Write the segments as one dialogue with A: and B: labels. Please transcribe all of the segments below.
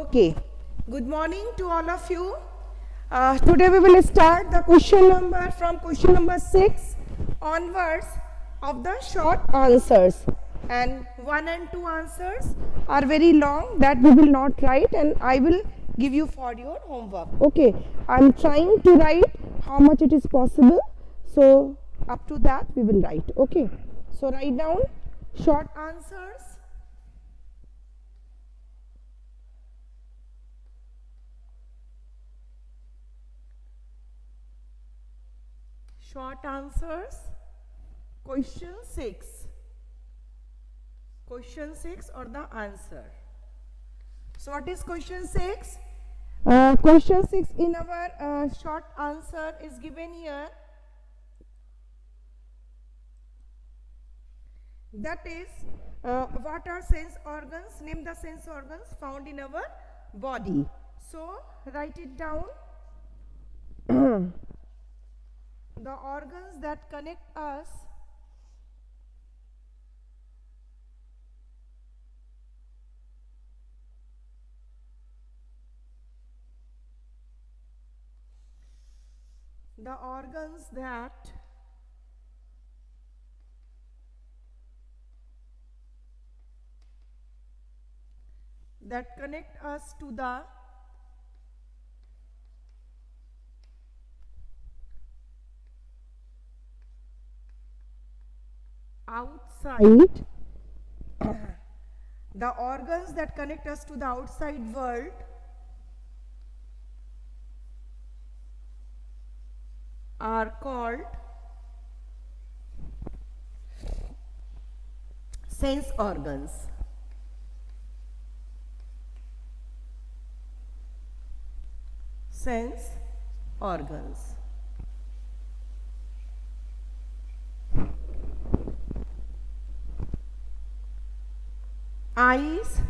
A: Okay. Good morning to all of you. Today we will start the question number from question number 6 onwards of the short answers. And 1 and 2 answers are very long that we will not write, and I will give you for your homework. Okay. I am trying to write how much it is possible. So up to that we will write. Okay. So write down short answers. Short answers. Question 6. Question 6 or the answer. So what is question 6? Question 6 in our short answer is given here. That is, what are sense organs? Name the sense organs found in our body. So write it down. The organs that connect us that connect us to the outside the organs that connect us to the outside world are called sense organs. Sense organs. Eyes,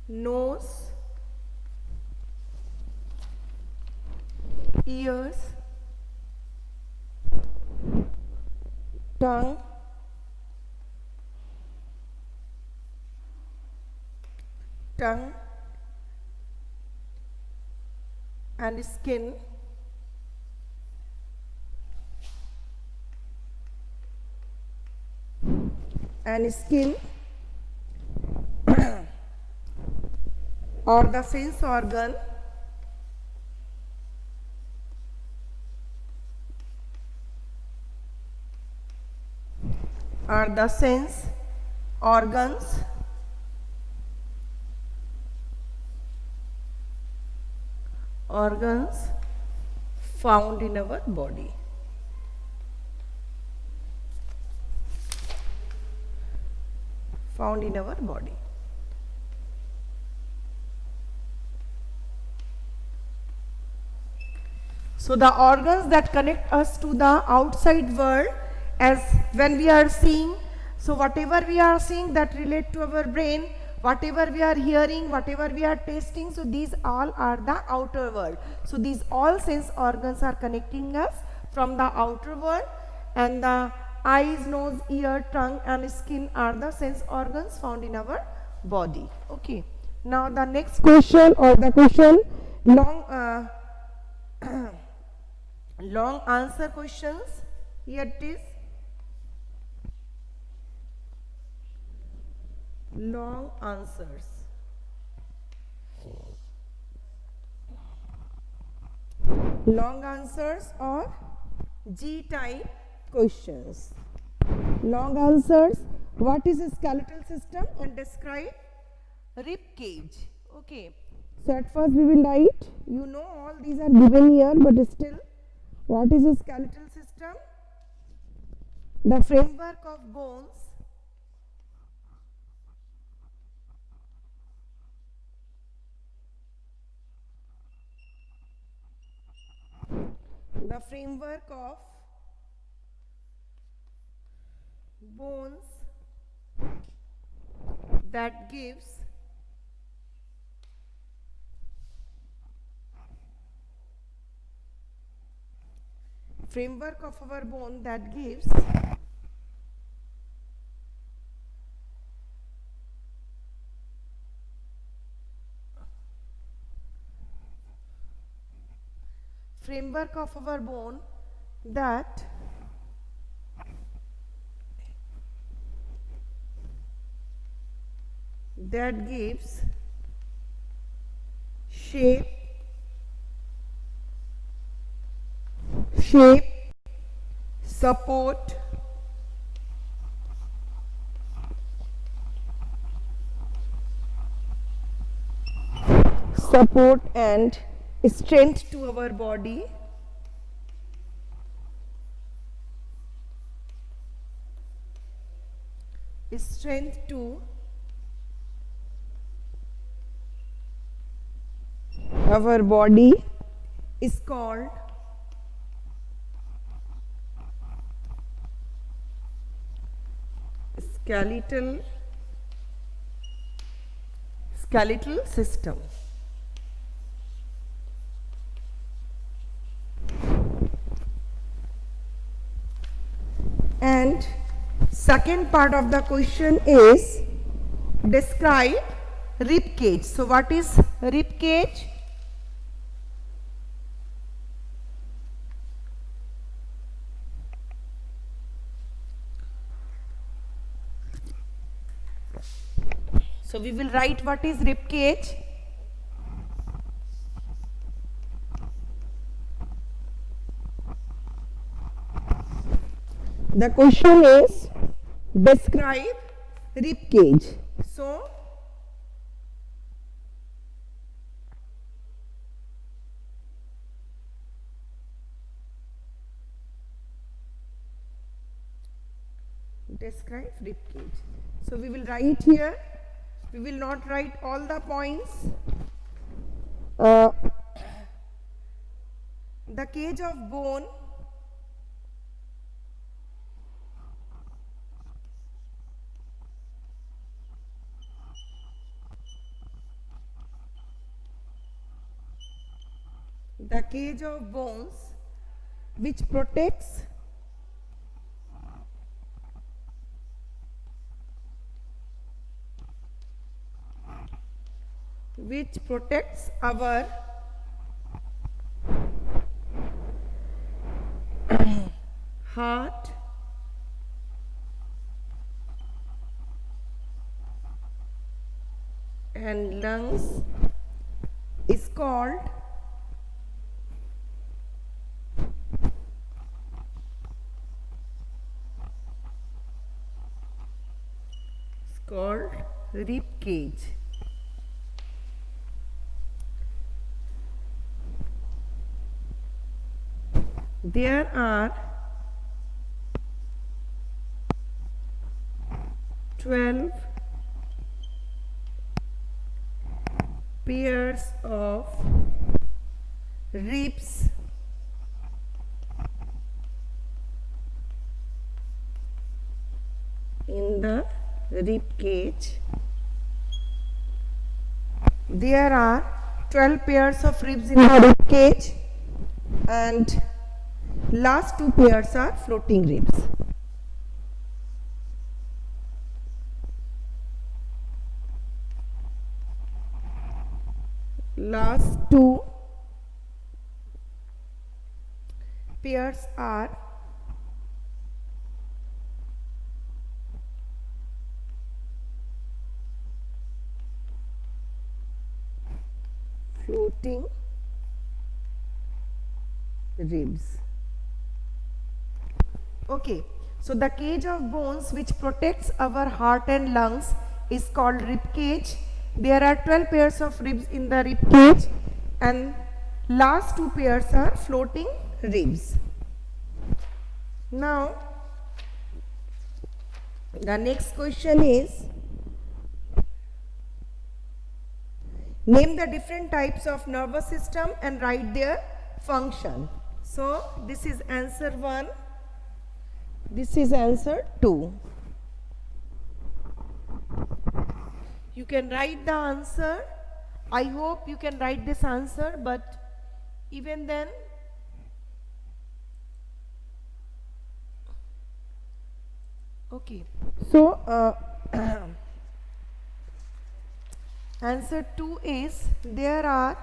A: nose, ears, tongue, and skin. Or the sense organ are the sense organs found in our body. So the organs that connect us to the outside world, as when we are seeing, so whatever we are seeing that relate to our brain, whatever we are hearing, whatever we are tasting, so these all are the outer world. So these all sense organs are connecting us from the outer world, and the eyes, nose, ear, tongue and skin are the sense organs found in our body. Okay. Now the next question, or the question long long answer questions. Here it is. Long answers. Long answers or G-type questions. Long answers. What is a skeletal system and describe rib cage. Okay. So at first we will write, you know all these are given here, but still, what is a skeletal system? The framework of bones that gives framework of our bone that gives framework of our bone that gives shape, support, and strength to our body. Strength to our body is called skeletal system. And second part of the question is describe rib cage. So what is rib cage? So we will write what is rib cage. The question is describe rib cage. So describe rib cage. So we will write here. We will not write all the points. The cage of bone bones which protects our heart and lungs is called rib cage. There are 12 pairs of ribs in the rib cage. There are 12 pairs of ribs in the rib cage, and last two pairs are floating ribs. Last two pairs are floating ribs. Okay, so the cage of bones which protects our heart and lungs is called rib cage. There are 12 pairs of ribs in the rib cage, and last two pairs are floating ribs. Now the next question is name the different types of nervous system and write their function. So this is answer 1. This is answer 2. You can write the answer. I hope you can write this answer, but even then okay. So answer 2 is there are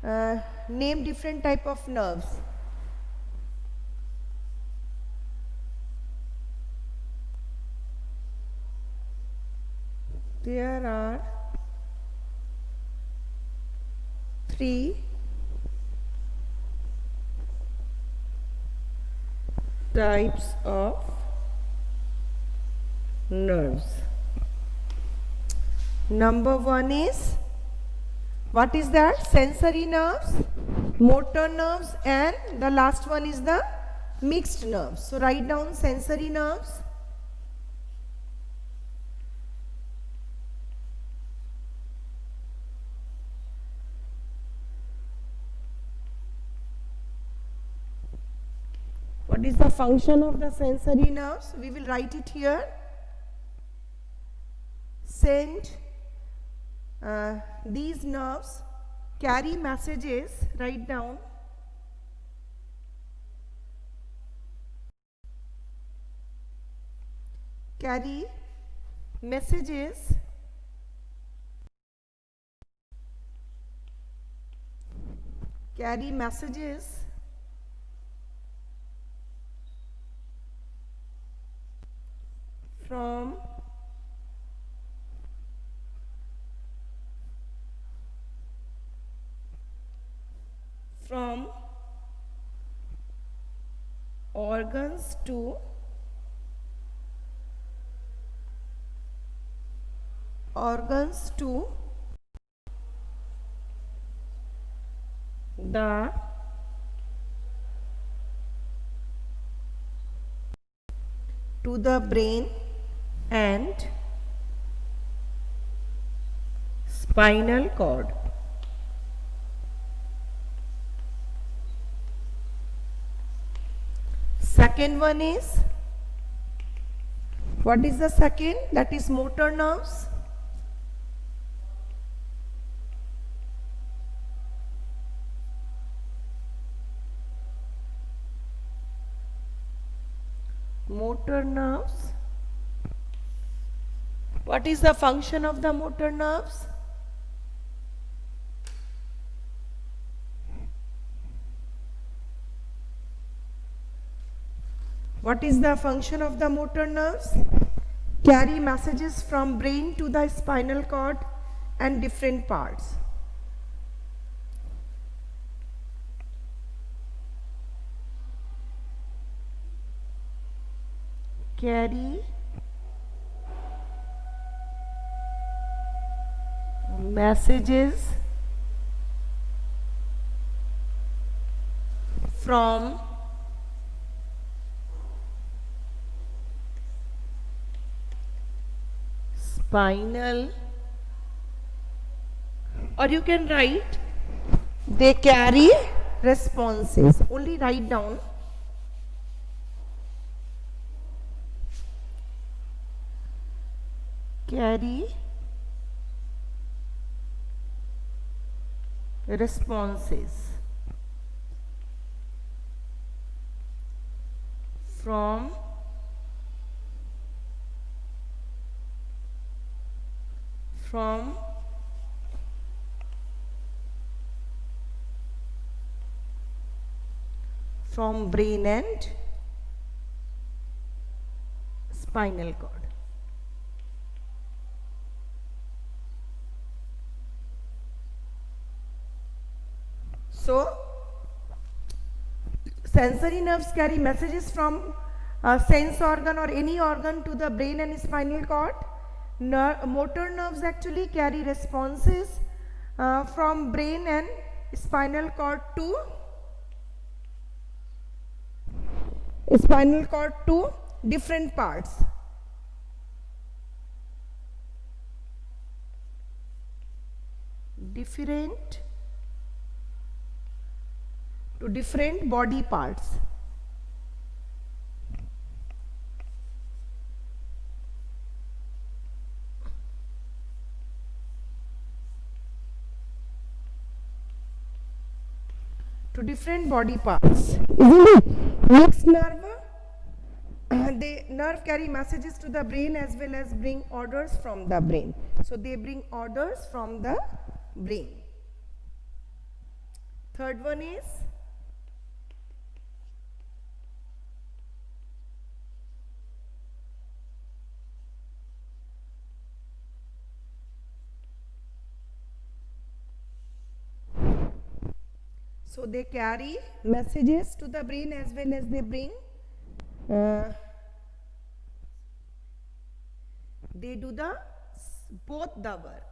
A: name different type of nerves. There are 3 types of nerves. Number 1 is, what is that? Sensory nerves, motor nerves, and the last one is the mixed nerves. So write down sensory nerves. What is the function of the sensory nerves? We will write it here. These nerves carry messages, write down. Carry messages from organs to the brain and spinal cord. Second one is, what is the second? That is motor nerves. Motor nerves. What is the function of the motor nerves? What is the function of the motor nerves? Carry messages from brain to the spinal cord and different parts. Carry messages from spinal, or you can write they carry responses. Only write down carry responses from brain and spinal cord. So, sensory nerves carry messages from a sense organ or any organ to the brain and spinal cord. Motor nerves actually carry responses from brain and spinal cord to different parts. Different body parts. To different body parts. Isn't it? Next nerve. The nerve carry messages to the brain as well as bring orders from the brain. So they bring orders from the brain. Third one is so they carry messages to the brain as well as they bring they do the both the work.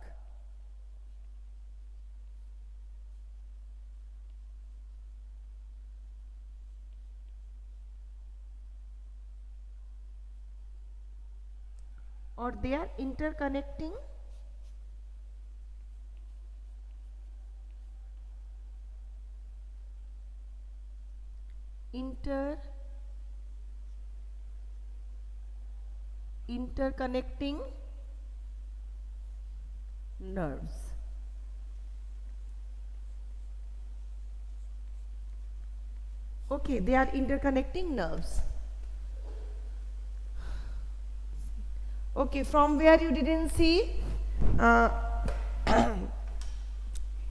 A: Or they are interconnecting interconnecting nerves. Okay, they are interconnecting nerves. Okay, from where you didn't see,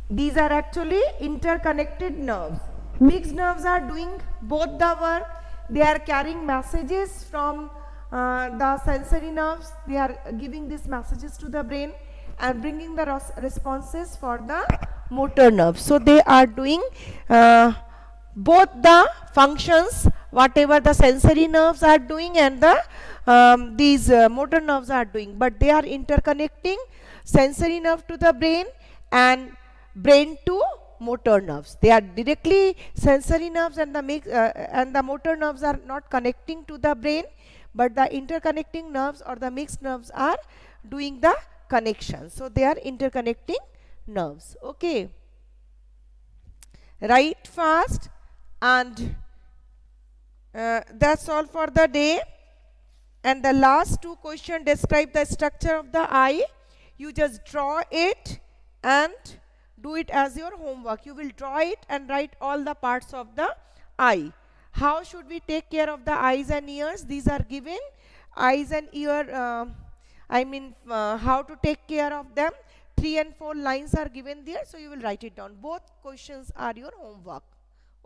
A: these are actually interconnected nerves. Mixed nerves are doing both the work. They are carrying messages from the sensory nerves. They are giving these messages to the brain and bringing the responses for the motor nerves. So they are doing both the functions, whatever the sensory nerves are doing and the these motor nerves are doing, but they are interconnecting sensory nerve to the brain and brain to motor nerves. They are directly sensory nerves and the motor nerves are not connecting to the brain, but the interconnecting nerves or the mixed nerves are doing the connection. So they are interconnecting nerves. Okay, write fast, and that's all for the day. And the last two questions describe the structure of the eye. You just draw it and do it as your homework. You will draw it and write all the parts of the eye. How should we take care of the eyes and ears? These are given. Eyes and ear, how to take care of them. 3 and 4 lines are given there, so you will write it down. Both questions are your homework.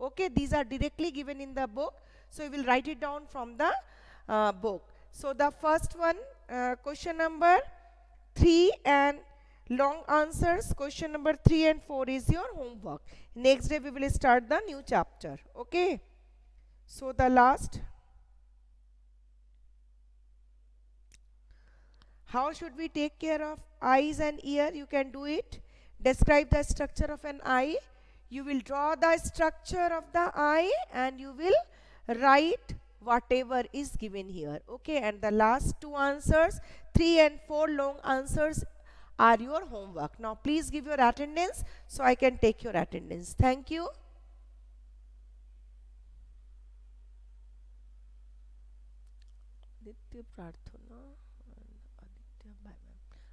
A: Okay, these are directly given in the book, so you will write it down from the book. So the first one, question number 3 and long answers, question number 3 and 4 is your homework. Next day we will start the new chapter. Okay, so the last, how should we take care of eyes and ear? You can do it. Describe the structure of an eye. You will draw the structure of the eye and you will write whatever is given here. Okay, and the last two answers, 3 and 4 long answers, are your homework. Now please give your attendance so I can take your attendance. Thank you.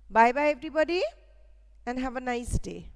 A: Bye bye everybody and have a nice day.